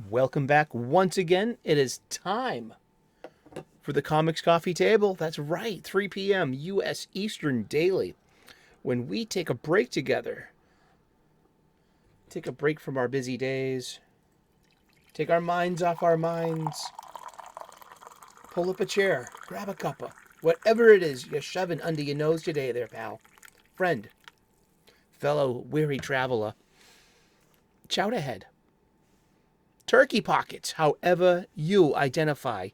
Welcome back once again. It is time for the Comics Coffee Table. That's right, 3 p.m. U.S. Eastern daily, when we take a break together. Take a break from our busy days. Take our minds off our minds. Pull up a chair. Grab a cuppa. Whatever it is you're shoving under your nose today there, pal. Friend. Fellow weary traveler. Chout ahead. Turkey pockets, however you identify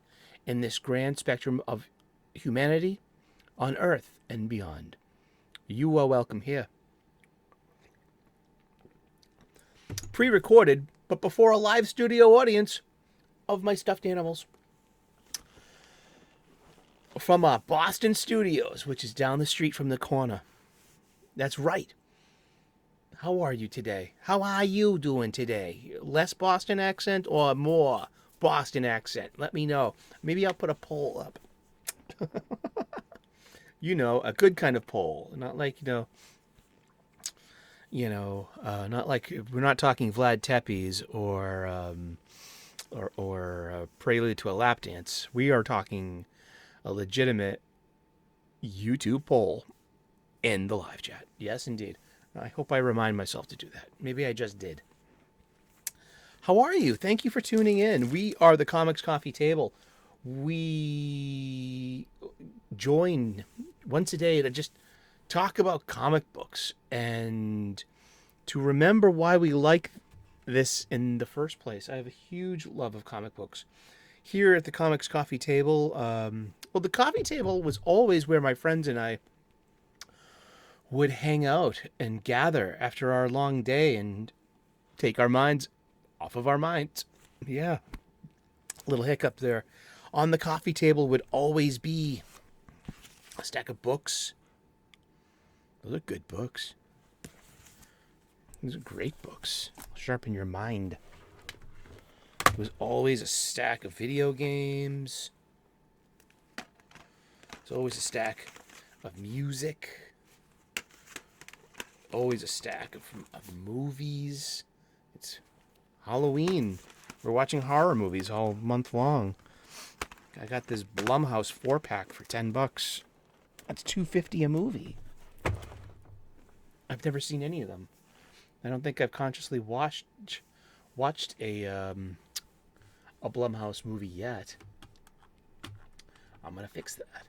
in this grand spectrum of humanity on Earth and beyond. You are welcome here. Pre-recorded, but before a live studio audience of my stuffed animals. From our Boston studios, which is down the street from the corner. That's right. How are you today? How are you doing today? Less Boston accent or more Boston accent? Let me know. Maybe I'll put a poll up. A good kind of poll. Not like, not like, we're not talking Vlad Tepes or Prelude to a Lap Dance. We are talking a legitimate YouTube poll in the live chat. Yes, indeed. I hope I remind myself to do that. Maybe I just did. How are you? Thank you for tuning in. We are the Comics Coffee Table. We join once a day to just talk about comic books and to remember why we like this in the first place. I have a huge love of comic books. Here at the Comics Coffee Table, the coffee table was always where my friends and I would hang out and gather after our long day and take our minds off of our minds. Yeah. Little hiccup there. On the coffee table would always be a stack of books. Those are good books. These are great books. Sharpen your mind. There was always a stack of video games. There's always a stack of music. Always a stack of movies. It's Halloween. We're watching horror movies all month long. I got this Blumhouse 4-pack for $10. That's $2.50 a movie. I've never seen any of them. I don't think I've consciously watched a Blumhouse movie yet. I'm gonna fix that.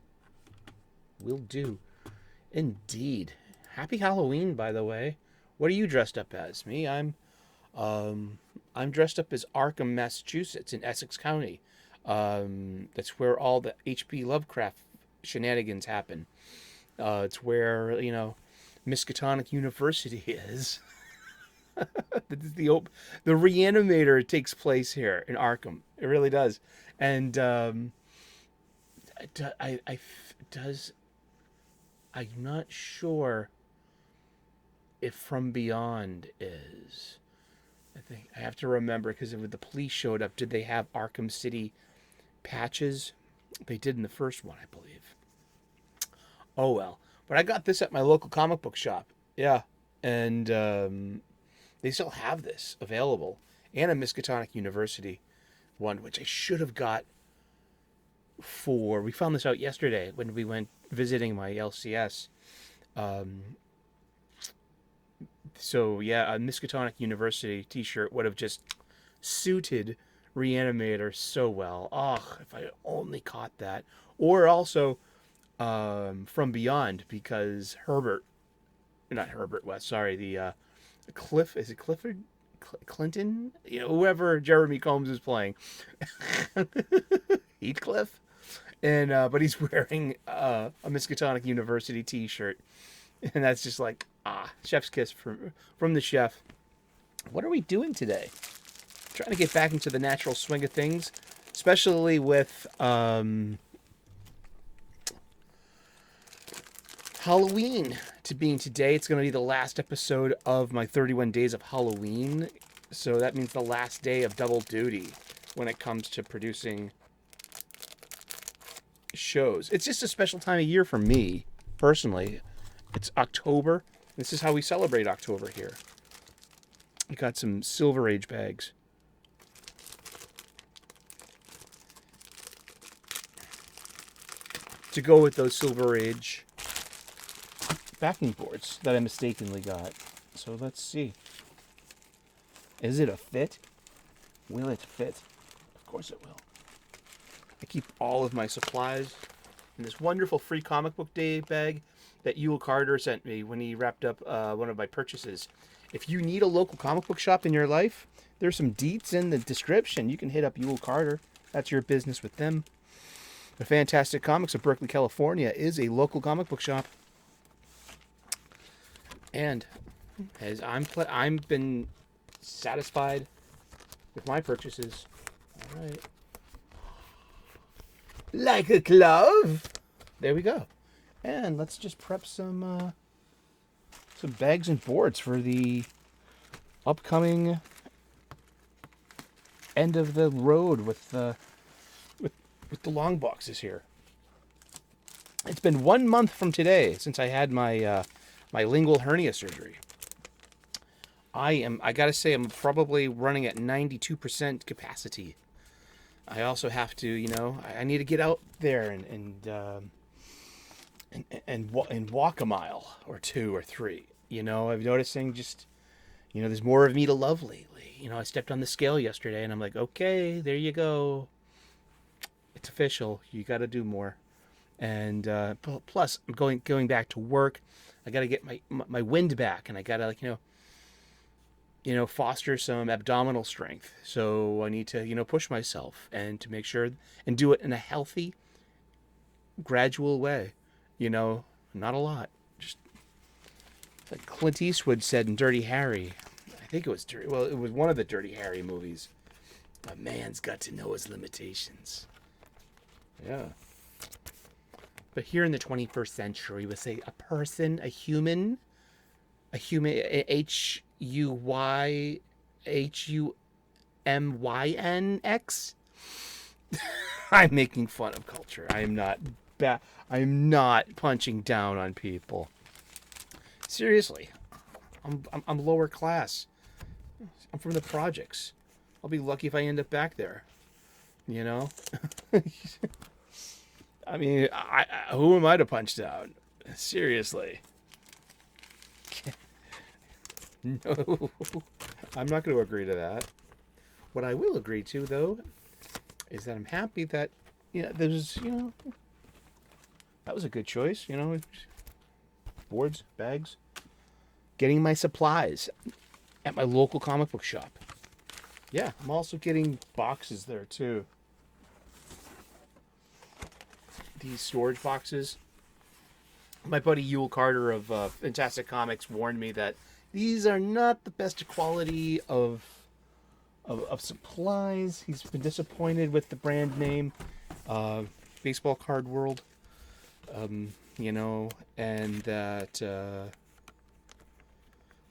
Will do. Indeed. Happy Halloween, by the way. What are you dressed up as? Me? I'm dressed up as Arkham, Massachusetts, in Essex County. That's where all the H.P. Lovecraft shenanigans happen. It's where Miskatonic University is. The Reanimator takes place here in Arkham. It really does, and I'm not sure if From Beyond is. I think I have to remember because when the police showed up, did they have Arkham City patches? They did in the first one, I believe. Oh well, but I got this at my local comic book shop. Yeah, and they still have this available, and a Miskatonic University one, which I should have got for. We found this out yesterday when we went visiting my LCS. So yeah, a Miskatonic University t-shirt would have just suited Reanimator so well. Oh, if I only caught that. Or also From Beyond, because Clifford Clinton? Whoever Jeremy Combs is playing. Heathcliff? And but he's wearing a Miskatonic University t-shirt. And that's just like, chef's kiss from the chef. What are we doing today? Trying to get back into the natural swing of things, especially with Halloween to being today. It's going to be the last episode of my 31 Days of Halloween. So that means the last day of double duty when it comes to producing shows. It's just a special time of year for me, personally. It's October. This is how we celebrate October here. We got some Silver Age bags. to go with those Silver Age backing boards that I mistakenly got. So let's see. Is it a fit? Will it fit? Of course it will. I keep all of my supplies in this wonderful free comic book day bag that Yule Carter sent me when he wrapped up one of my purchases. If you need a local comic book shop in your life, there's some deets in the description. You can hit up Yule Carter. That's your business with them. The Fantastic Comics of Berkeley, California is a local comic book shop. And as I'm been satisfied with my purchases. All right. Like a glove. There we go. And let's just prep some bags and boards for the upcoming end of the road with the long boxes here. It's been 1 month from today since I had my my lingual hernia surgery. I gotta say, I'm probably running at 92% capacity. I also have to, I need to get out there and walk a mile or 2 or 3. I've noticing just, there's more of me to love lately. I stepped on the scale yesterday and I'm like, okay, there you go. It's official. You got to do more. And plus, I'm going back to work. I got to get my wind back, and I got to, foster some abdominal strength. So I need to, push myself and to make sure and do it in a healthy, gradual way. Not a lot. Just like Clint Eastwood said in Dirty Harry. I think it was it was one of the Dirty Harry movies. A man's got to know his limitations. Yeah. But here in the 21st century, we say a person, a human, HUMYNX. I'm making fun of culture. I am not I'm not punching down on people. Seriously, I'm lower class. I'm from the projects. I'll be lucky if I end up back there. I mean, who am I to punch down? Seriously. No, I'm not going to agree to that. What I will agree to, though, is that I'm happy that, there's, that was a good choice, boards, bags, getting my supplies at my local comic book shop. Yeah, I'm also getting boxes there, too. These storage boxes. My buddy Yule Carter of Fantastic Comics warned me that these are not the best quality of supplies. He's been disappointed with the brand name, Baseball Card World, and that.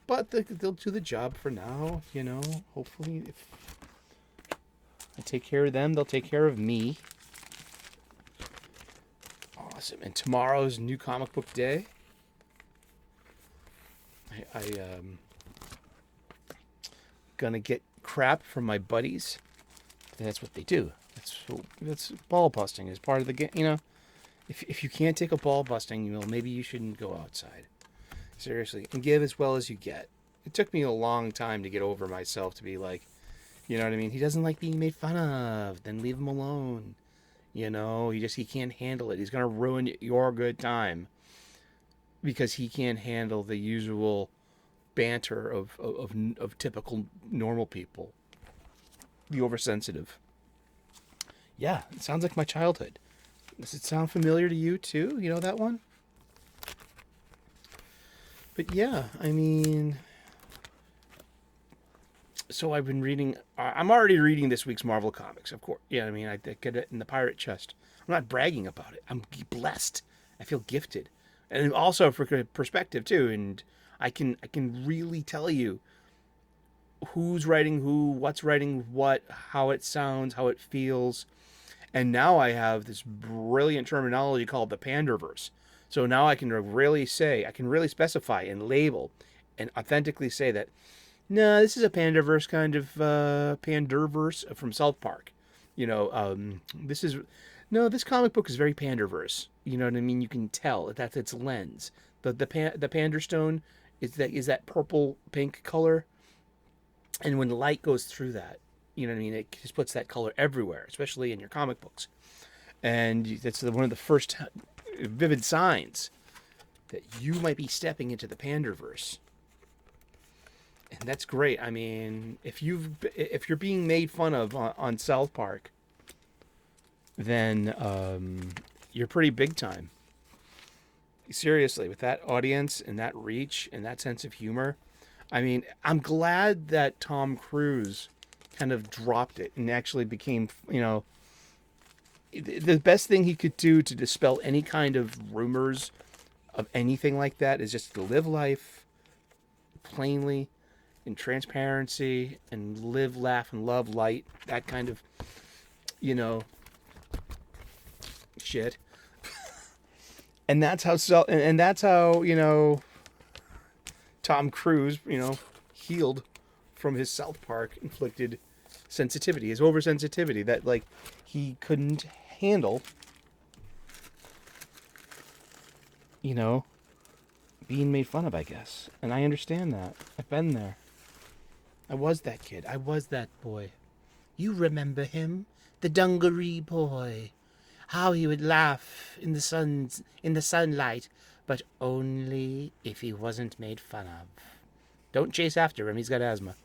But they'll do the job for now, Hopefully, if I take care of them, they'll take care of me. Awesome. And tomorrow's new comic book day. I gonna get crap from my buddies. That's what they do. That's ball busting is part of the game. If you can't take a ball busting, maybe you shouldn't go outside. Seriously, and give as well as you get. It took me a long time to get over myself to be like, you know what I mean? He doesn't like being made fun of. Then leave him alone. He can't handle it. He's gonna ruin your good time because he can't handle the usual banter of typical normal people. The oversensitive. Yeah, it sounds like my childhood. Does it sound familiar to you too? You know that one? But yeah, I mean, so I've been reading. I'm already reading this week's Marvel Comics, of course. Yeah, I mean, I get it in the pirate chest. I'm not bragging about it. I'm blessed. I feel gifted, and also for perspective too. And I can really tell you who's writing who, what's writing what, how it sounds, how it feels. And now I have this brilliant terminology called the Panderverse. So now I can really specify and label and authentically say that, no, this is a Panderverse kind of Panderverse from South Park. This is No, this comic book is very panderverse. You know what I mean? You can tell that's its lens. The panderstone is that purple pink color, and when light goes through that, you know what I mean? It just puts that color everywhere, especially in your comic books. And that's one of the first vivid signs that you might be stepping into the panderverse. And that's great. I mean, if you're being made fun of on South Park, then you're pretty big time. Seriously, with that audience and that reach and that sense of humor. I mean, I'm glad that Tom Cruise kind of dropped it and actually became, the best thing he could do to dispel any kind of rumors of anything like that is just to live life plainly, in transparency, and live, laugh, and love light. That kind of, shit. And that's how Tom Cruise, healed from his South Park inflicted sensitivity, his oversensitivity that like he couldn't handle, being made fun of, I guess. And I understand that. I've been there. I was that kid. I was that boy. You remember him? The dungaree boy. How he would laugh in the sunlight, but only if he wasn't made fun of. Don't chase after him, he's got asthma.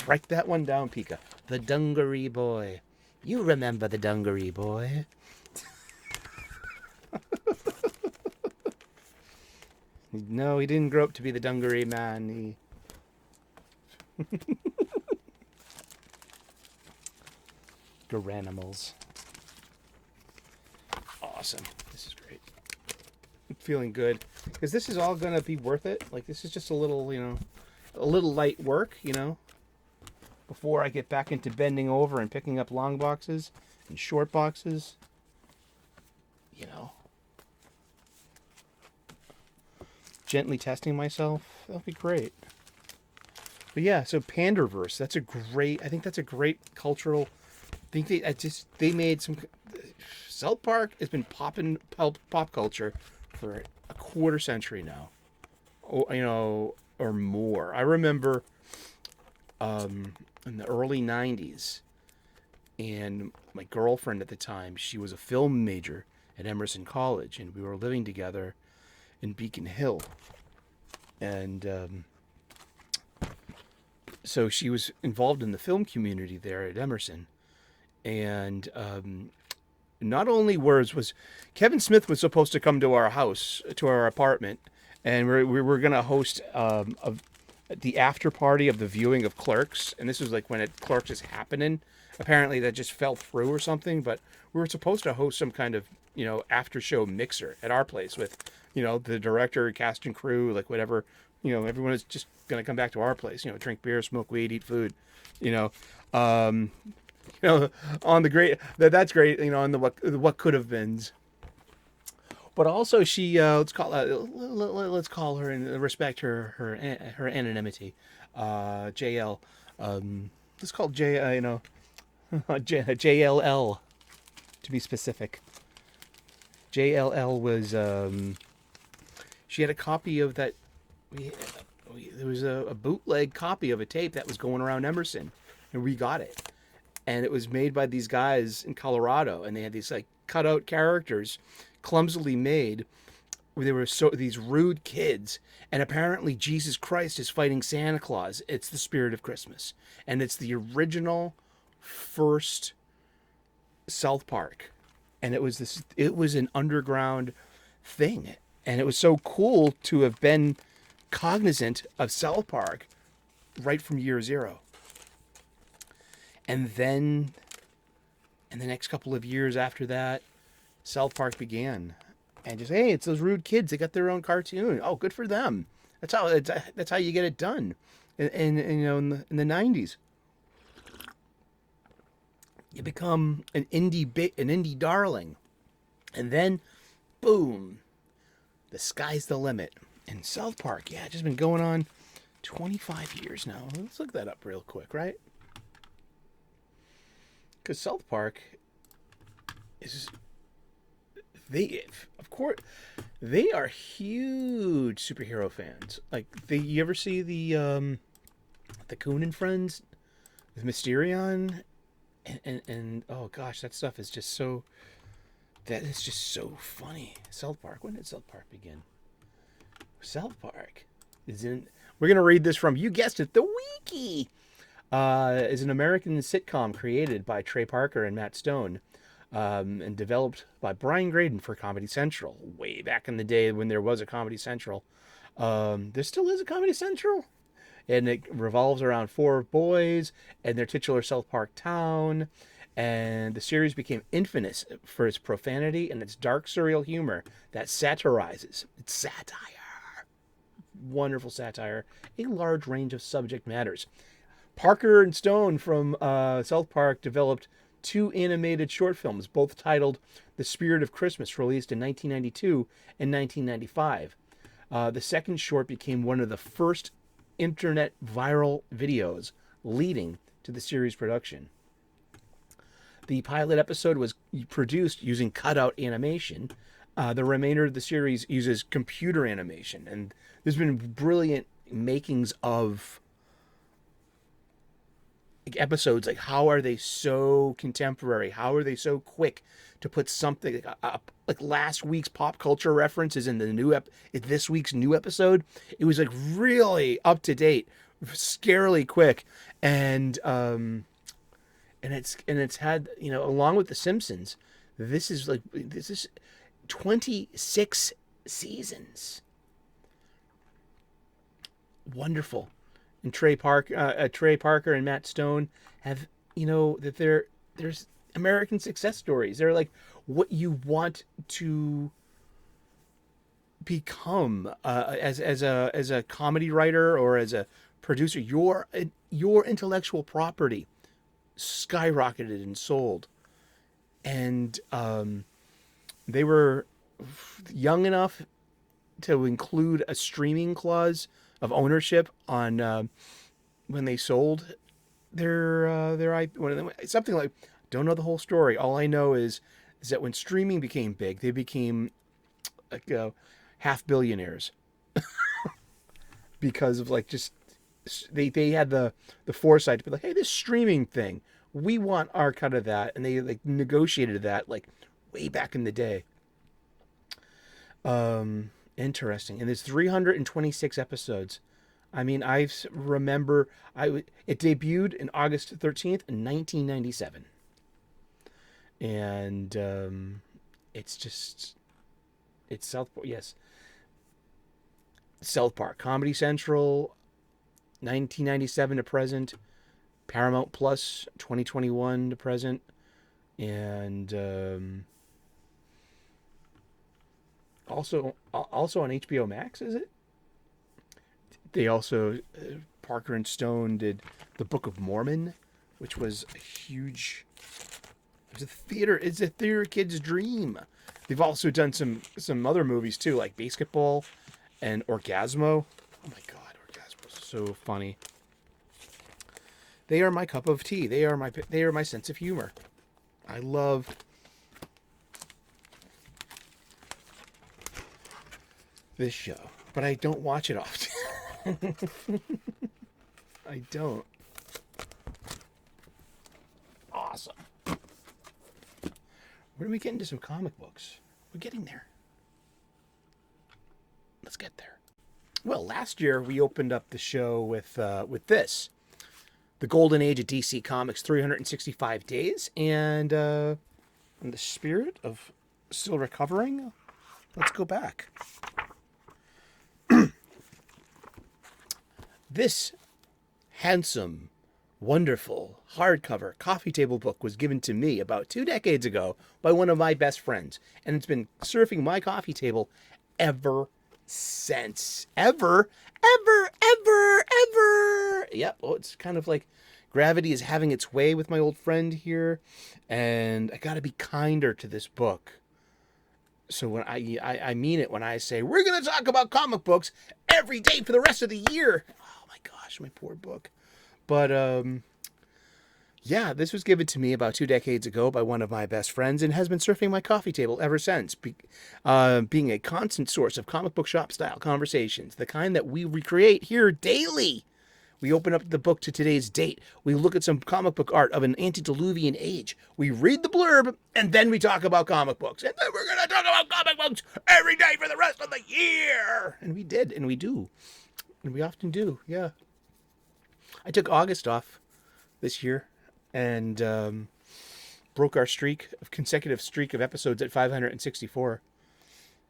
Write that one down, Pika. The dungaree boy. You remember the dungaree boy. No, he didn't grow up to be the dungaree man. Garanimals. Awesome. This is great. I'm feeling good. Because this is all going to be worth it. Like, this is just a little, a little light work, before I get back into bending over and picking up long boxes and short boxes. Gently testing myself. That'll be great. But yeah, so Panderverse. I think that's a great cultural. I think they made some. South Park has been popping pop culture for a quarter century now, or more. I remember, in the early '90s, and my girlfriend at the time, she was a film major at Emerson College, and we were living together in Beacon Hill, and so she was involved in the film community there at Emerson. And not only was Kevin Smith was supposed to come to our house, to our apartment, and we were going to host the after party of the viewing of Clerks. And this was like when Clerks is happening. Apparently that just fell through or something. But we were supposed to host some kind of, after show mixer at our place with, the director, cast and crew, like whatever. Everyone is just going to come back to our place, drink beer, smoke weed, eat food, on the great, that's great, on the what could have beens. But also she, let's call her and respect her anonymity, JL. Let's call J, JLL to be specific. JLL was, she had a copy of that. There was a bootleg copy of a tape that was going around Emerson, and we got it. And it was made by these guys in Colorado, and they had these like cutout characters, clumsily made. They were these rude kids, and apparently Jesus Christ is fighting Santa Claus. It's the spirit of Christmas, and it's the original first South Park, and it was an underground thing, and it was so cool to have been cognizant of South Park right from year zero. And then, in the next couple of years after that, South Park began. And just, hey, it's those rude kids. They got their own cartoon. Oh, good for them. That's how you get it done. In the 90s. You become an indie darling. And then, boom, the sky's the limit. And South Park, it's just been going on 25 years now. Let's look that up real quick, right? because South Park is of course, they are huge superhero fans. Like, you ever see the Coon and Friends with Mysterion, and oh gosh, that stuff is just so. That is just so funny. South Park. When did South Park begin? South Park is in. We're gonna read this from, you guessed it, the Wiki. Is an American sitcom created by Trey Parker and Matt Stone, and developed by Brian Graden for Comedy Central way back in the day when there was a Comedy Central. There still is a Comedy Central, and it revolves around 4 boys and their titular South Park town. And the series became infamous for its profanity and its dark, surreal humor that satirizes. It's satire. Wonderful satire. A large range of subject matters. Parker and Stone from South Park developed 2 animated short films, both titled The Spirit of Christmas, released in 1992 and 1995. The second short became one of the first internet viral videos leading to the series production. The pilot episode was produced using cutout animation. The remainder of the series uses computer animation. And there's been brilliant makings of episodes. Like, how are they so contemporary? How are they so quick to put something up? Like last week's pop culture references in the this week's new episode. It was like really up to date, scarily quick. And it's had, along with The Simpsons, this is 26 seasons. Wonderful. And Trey Parker and Matt Stone have, that there's American success stories. They're like what you want to become as a comedy writer or as a producer. Your intellectual property skyrocketed and sold, and they were young enough to include a streaming clause of ownership on when they sold their IP. Something like, don't know the whole story. All I know is that when streaming became big, they became like half billionaires because of just. They had the foresight to be like, hey, this streaming thing, we want our cut of that, and they negotiated that way back in the day. Interesting. And there's 326 episodes. I mean, it debuted in August 13th, 1997, and it's South Park. Yes, South Park, Comedy Central. 1997 to present, Paramount Plus 2021 to present, and also on HBO Max, is it? They also Parker and Stone did The Book of Mormon, which was a huge. It's a theater kid's dream. They've also done some other movies too, like Basketball and Orgasmo. Oh my God. So funny. They are my cup of tea. They are my sense of humor. I love this show, but I don't watch it often. I don't. Awesome. When do we get into some comic books? We're getting there. Let's get there. Well, last year we opened up the show with this, the Golden Age of DC Comics, 365 days, and in the spirit of still recovering, let's go back. This handsome, wonderful hardcover coffee table book was given to me about 2 decades ago by one of my best friends, and it's been surfing my coffee table ever since. Ever. Yep. Oh, it's kind of like gravity is having its way with my old friend here, and I gotta be kinder to this book. So when I mean it when I say we're gonna talk about comic books every day for the rest of the year. Oh my gosh, my poor book. But Yeah, this was given to me about 2 decades ago by one of my best friends and has been surfing my coffee table ever since, being a constant source of comic book shop style conversations, the kind that we recreate here daily. We open up the book to today's date. We look at some comic book art of an antediluvian age. We read the blurb, and then we talk about comic books. And then we're going to talk about comic books every day for the rest of the year. And we did, and we do. And we often do, yeah. I took August off this year and broke our consecutive streak of episodes at 564.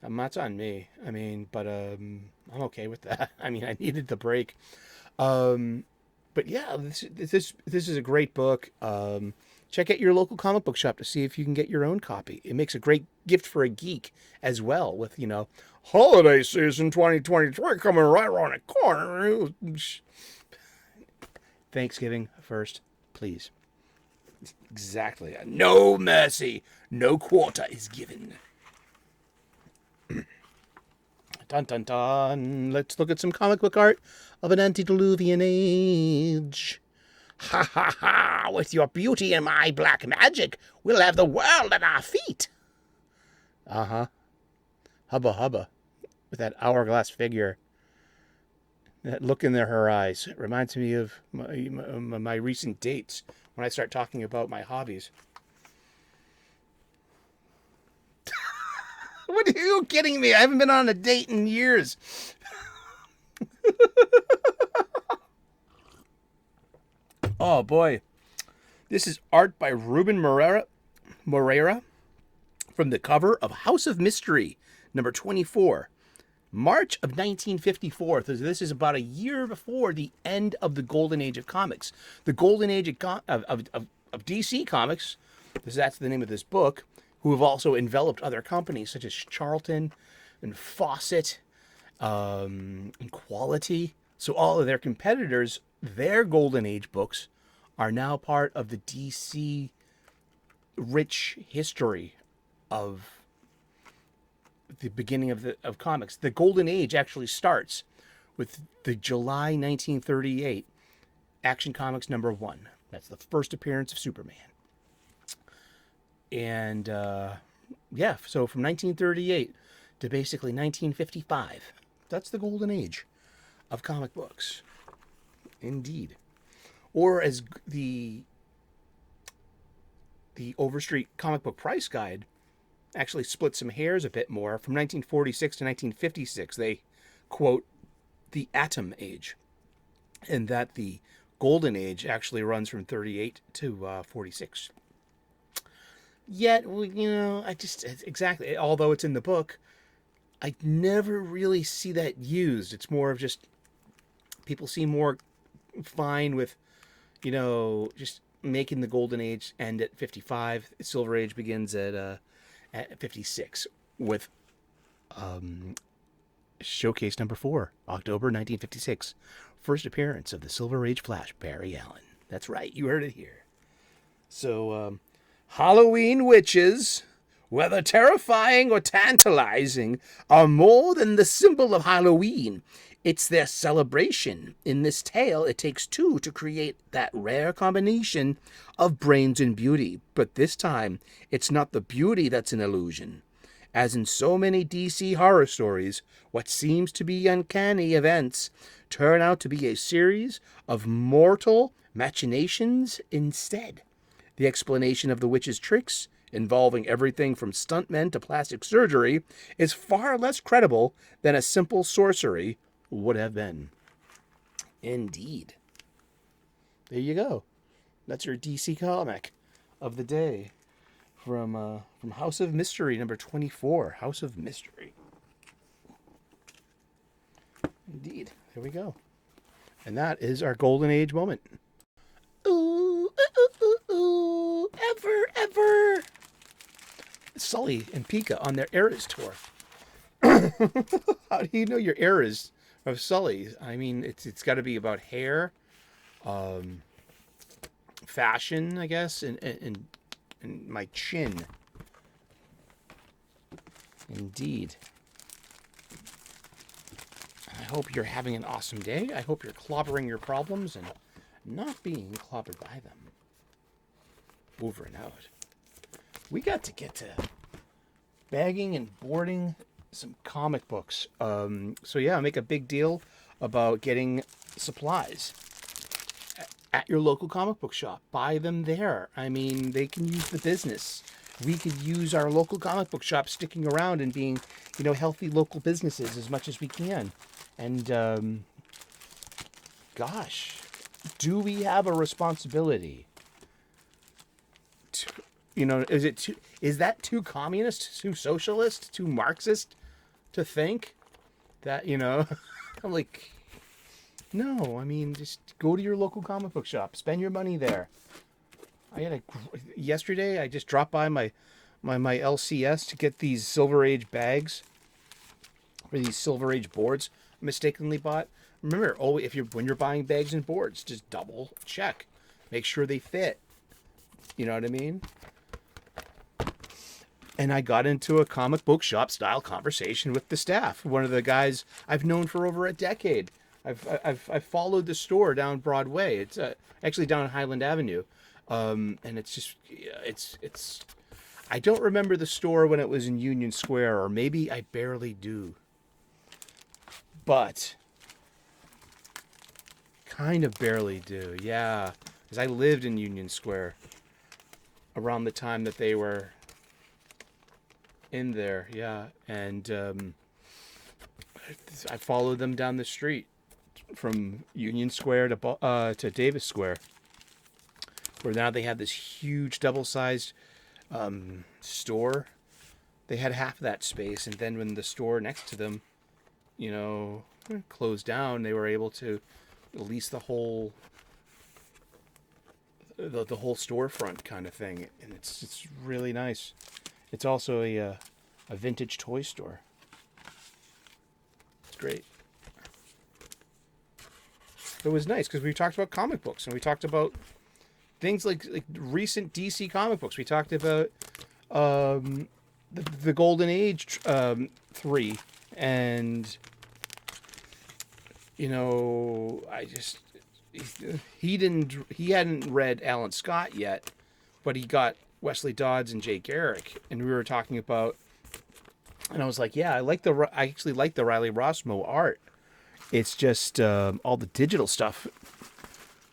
That's on me. I mean, but I'm okay with that. I mean, I needed the break. But yeah, this is a great book. Check out your local comic book shop to see if you can get your own copy. It makes a great gift for a geek as well, with, holiday season 2023 coming right around the corner. Thanksgiving first, please. Exactly. No mercy, no quarter is given. Dun dun dun. Let's look at some comic book art of an antediluvian age. Ha ha ha! With your beauty and my black magic, we'll have the world at our feet. Uh-huh. Hubba hubba. With that hourglass figure. That look in her eyes. It reminds me of my recent dates when I start talking about my hobbies. What are you kidding me? I haven't been on a date in years. Oh boy. This is art by Ruben Moreira from the cover of House of Mystery, number 24. March of 1954. So this is about a year before the end of the golden age of comics. The golden age of DC Comics, that's the name of this book, who have also enveloped other companies such as Charlton and Fawcett and Quality. So all of their competitors, their golden age books, are now part of the DC rich history of the beginning of comics. The golden age actually starts with the July 1938 Action Comics number 1. That's the first appearance of Superman. And so from 1938 to basically 1955, that's the golden age of comic books. Indeed. Or as the Overstreet Comic Book Price Guide actually split some hairs a bit more, from 1946 to 1956, they quote the Atom Age, and that the golden age actually runs from 38 to 46. Yet, exactly, although it's in the book, I never really see that used. It's more of just, people seem more fine with, just making the golden age end at 55. The silver age begins at 56 with showcase number 4, October 1956. First appearance of the Silver Age Flash, Barry Allen. That's right, you heard it here. So, Halloween witches, whether terrifying or tantalizing, are more than the symbol of Halloween. It's their celebration. In this tale, it takes two to create that rare combination of brains and beauty. But this time, it's not the beauty that's an illusion. As in so many DC horror stories, what seems to be uncanny events turn out to be a series of mortal machinations instead. The explanation of the witch's tricks, involving everything from stuntmen to plastic surgery, is far less credible than a simple sorcery would have been. Indeed. There you go. That's your DC comic of the day from House of Mystery, number 24. House of Mystery. Indeed. There we go. And that is our golden age moment. Ooh, ooh, ooh, ooh, ever. Sully and Pika on their Eras tour. How do you know your Eras of Sully? I mean, it's got to be about hair, fashion, I guess, and my chin. Indeed. I hope you're having an awesome day. I hope you're clobbering your problems and not being clobbered by them. over and out. We got to get to bagging and boarding some comic books. So yeah, make a big deal about getting supplies at your local comic book shop. Buy them there. I mean, they can use the business. We could use our local comic book shop sticking around and being, healthy local businesses as much as we can. And gosh, do we have a responsibility to, is that too communist, too socialist, too Marxist to think that, I'm like, no, I mean, just go to your local comic book shop, spend your money there. Yesterday I just dropped by my LCS to get these Silver Age bags or these Silver Age boards I mistakenly bought. Remember, when you're buying bags and boards, just double check, make sure they fit. You know what I mean? And I got into a comic book shop style conversation with the staff. One of the guys I've known for over a decade. I've followed the store down Broadway. It's actually down Highland Avenue. And it's just, it's, I don't remember the store when it was in Union Square, or maybe I barely do. But kind of barely do, yeah. Because I lived in Union Square around the time that they were in there, yeah. And I followed them down the street from Union Square to Davis Square, where now they have this huge double-sized store. They had half of that space, and then when the store next to them, closed down, they were able to lease the whole storefront kind of thing, and it's really nice. It's also a vintage toy store. It's great. It was nice because we talked about comic books, and we talked about things like recent DC comic books. We talked about the Golden Age 3, and he hadn't read Alan Scott yet, but he got Wesley Dodds and Jay Garrick, and we were talking about, and I was like, yeah, I actually like the Riley Rossmo art. It's just all the digital stuff,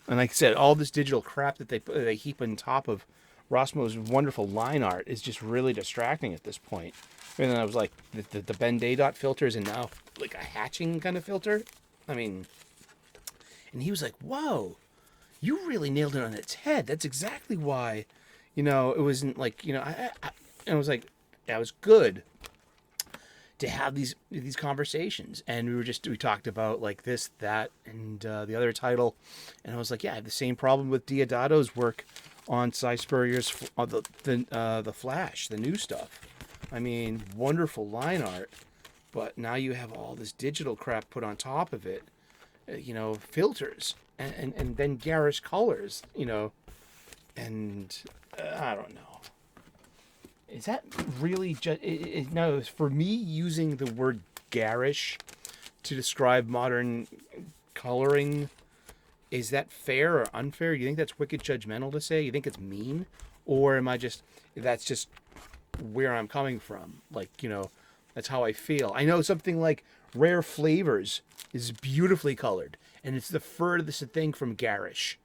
and like I said, all this digital crap that they heap on top of Rossmo's wonderful line art is just really distracting at this point. And then I was like, the Ben Day filters, and now like a hatching kind of filter. I mean, and he was like, whoa, you really nailed it on its head. That's exactly why, it wasn't like, I was like, that was good to have these conversations. And we talked about like this, that, and the other title. And I was like, yeah, I have the same problem with Diodato's work on Cy Spurrier's the Flash, the new stuff. I mean, wonderful line art, but now you have all this digital crap put on top of it, filters, and then garish colors, and I don't know. Is that really just... No, for me, using the word garish to describe modern coloring, is that fair or unfair? You think that's wicked judgmental to say? You think it's mean? Or am I that's just where I'm coming from? Like, that's how I feel. I know something like Rare Flavors is beautifully colored, and it's the furthest thing from garish.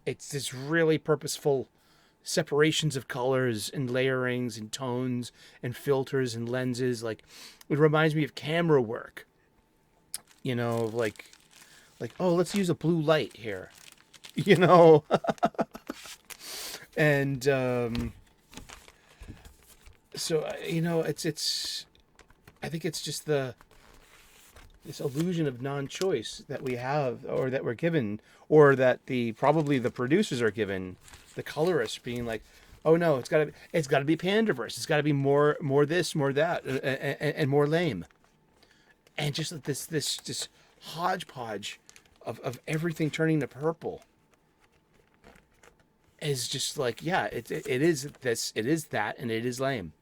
It's this really purposeful separations of colors and layerings and tones and filters and lenses. Like, it reminds me of camera work. Like, oh, let's use a blue light here. And so it's I think it's just this illusion of non-choice that we have, or that we're given, or that probably the producers are given, the colorists being like, oh no, it's got to be Panderverse, it's got to be more this, more that, and more lame, and just this hodgepodge of everything turning to purple is just like, yeah, it is this, it is that, and it is lame.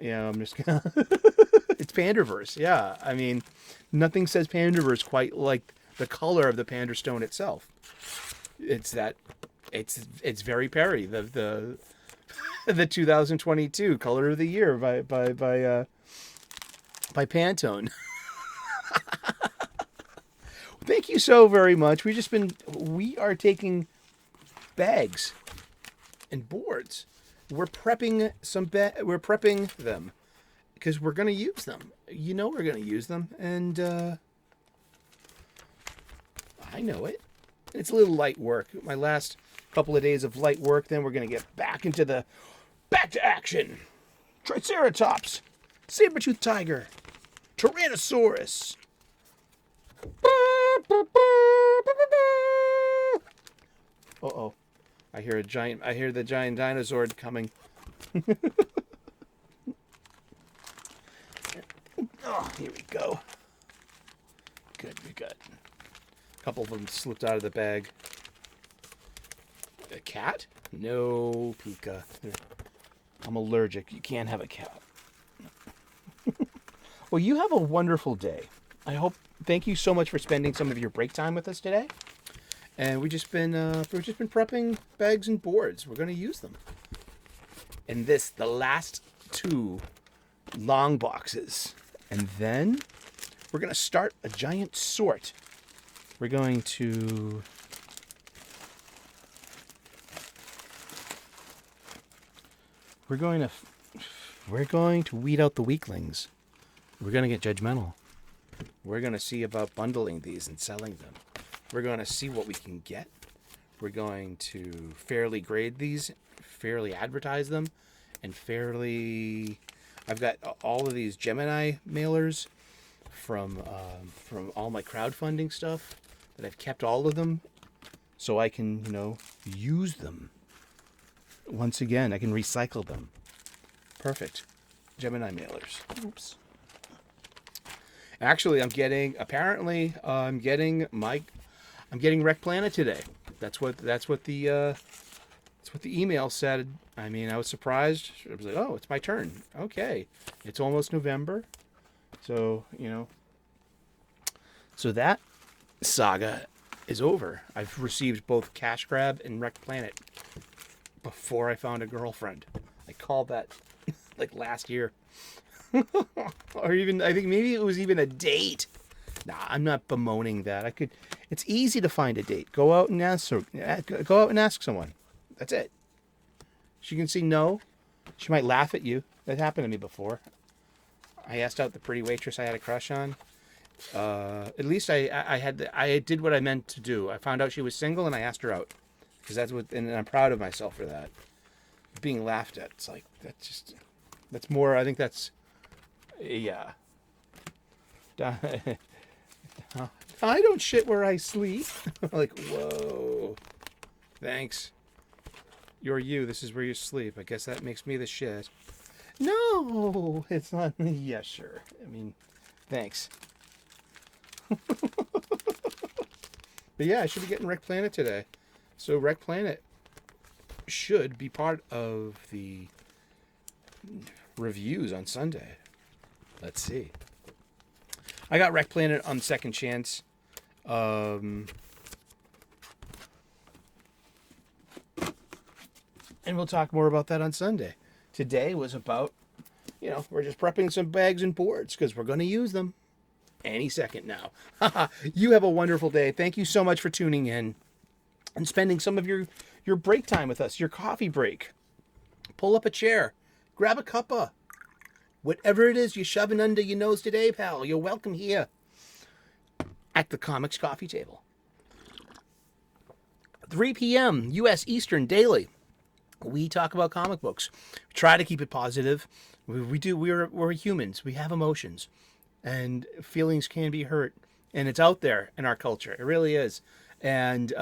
I'm just gonna it's Panderverse, yeah. I mean, nothing says Panderverse quite like the color of the Panderstone itself. It's that It's very Perry, the 2022 color of the year by Pantone. Thank you so very much. We are taking bags and boards. We're prepping we're prepping them because we're going to use them. You know we're going to use them, and I know it. It's a little light work. My last couple of days of light work, then we're going to get back to action. Triceratops, saber-toothed tiger, Tyrannosaurus. Uh-oh. I hear the giant dinosaur coming. Oh, here we go. Good, we got a couple of them slipped out of the bag. A cat? No, Pika. I'm allergic. You can't have a cat. Well, you have a wonderful day. Thank you so much for spending some of your break time with us today. And we've just been prepping bags and boards. We're going to use them. And the last 2 long boxes. And then we're going to start a giant sort. We're going to weed out the weaklings. We're going to get judgmental. We're going to see about bundling these and selling them. We're going to see what we can get. We're going to fairly grade these, fairly advertise them, and fairly... I've got all of these Gemini mailers from all my crowdfunding stuff that I've kept all of them so I can, use them. Once again, I can recycle them. Perfect. Gemini mailers. Oops. Actually, I'm getting Rec Planet today. That's what the email said. I mean, I was surprised. I was like, oh, it's my turn. Okay. It's almost November. So, so that saga is over. I've received both Cash Grab and Rec Planet before I found a girlfriend. I called that like last year. Or even, I think maybe it was even a date. Nah, I'm not bemoaning that. It's easy to find a date. Go out and ask someone. That's it. She can say no. She might laugh at you. That happened to me before. I asked out the pretty waitress I had a crush on. At least I did what I meant to do. I found out she was single and I asked her out. And I'm proud of myself for that. Being laughed at, it's like, that's more, I think that's, yeah. I don't shit where I sleep. Like, whoa. Thanks. You're you. This is where you sleep. I guess that makes me the shit. No, it's not. Yeah, sure. I mean, thanks. But yeah, I should be getting Rec Planet today. So Rec Planet should be part of the reviews on Sunday. Let's see. I got Rec Planet on second chance. And we'll talk more about that on Sunday. Today was about, we're just prepping some bags and boards because we're going to use them any second now. You have a wonderful day. Thank you so much for tuning in and spending some of your break time with us, your coffee break. Pull up a chair. Grab a cuppa. Whatever it is you're shoving under your nose today, pal, you're welcome here at the Comics Coffee Table. 3 p.m. U.S. Eastern daily. We talk about comic books. We try to keep it positive. We're humans. We have emotions. And feelings can be hurt. And it's out there in our culture. It really is. And,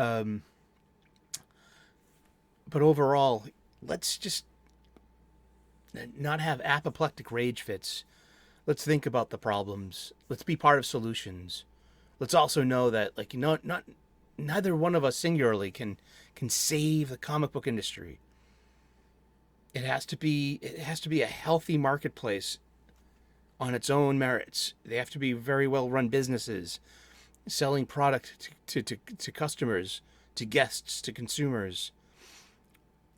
but overall, let's just not have apoplectic rage fits. Let's think about the problems. Let's be part of solutions. Let's also know that, neither one of us singularly can save the comic book industry. It has to be a healthy marketplace on its own merits. They have to be very well run businesses, selling product to customers, to guests, to consumers.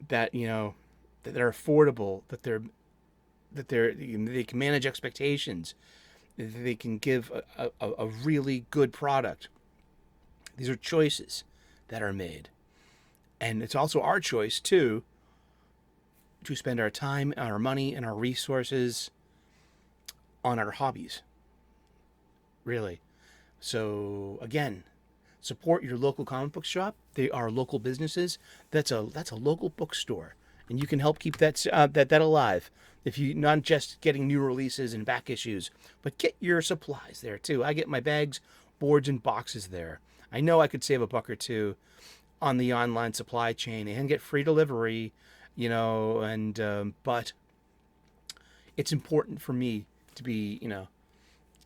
that, that they're affordable, they can manage expectations, that they can give a really good product. These are choices that are made. And it's also our choice, too, to spend our time, our money, and our resources on our hobbies. Really. So, again, support your local comic book shop. They are local businesses. That's a local bookstore. And you can help keep that alive. If you not just getting new releases and back issues, but get your supplies there too. I get my bags, boards, and boxes there. I know I could save $1 or $2 on the online supply chain and get free delivery, and but it's important for me to be,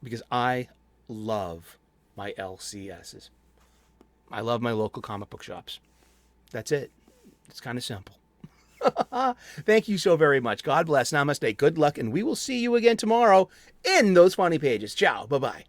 because I love my LCSs. I love my local comic book shops. That's it. It's kind of simple. Thank you so very much. God bless. Namaste. Good luck. And we will see you again tomorrow in those funny pages. Ciao. Bye-bye.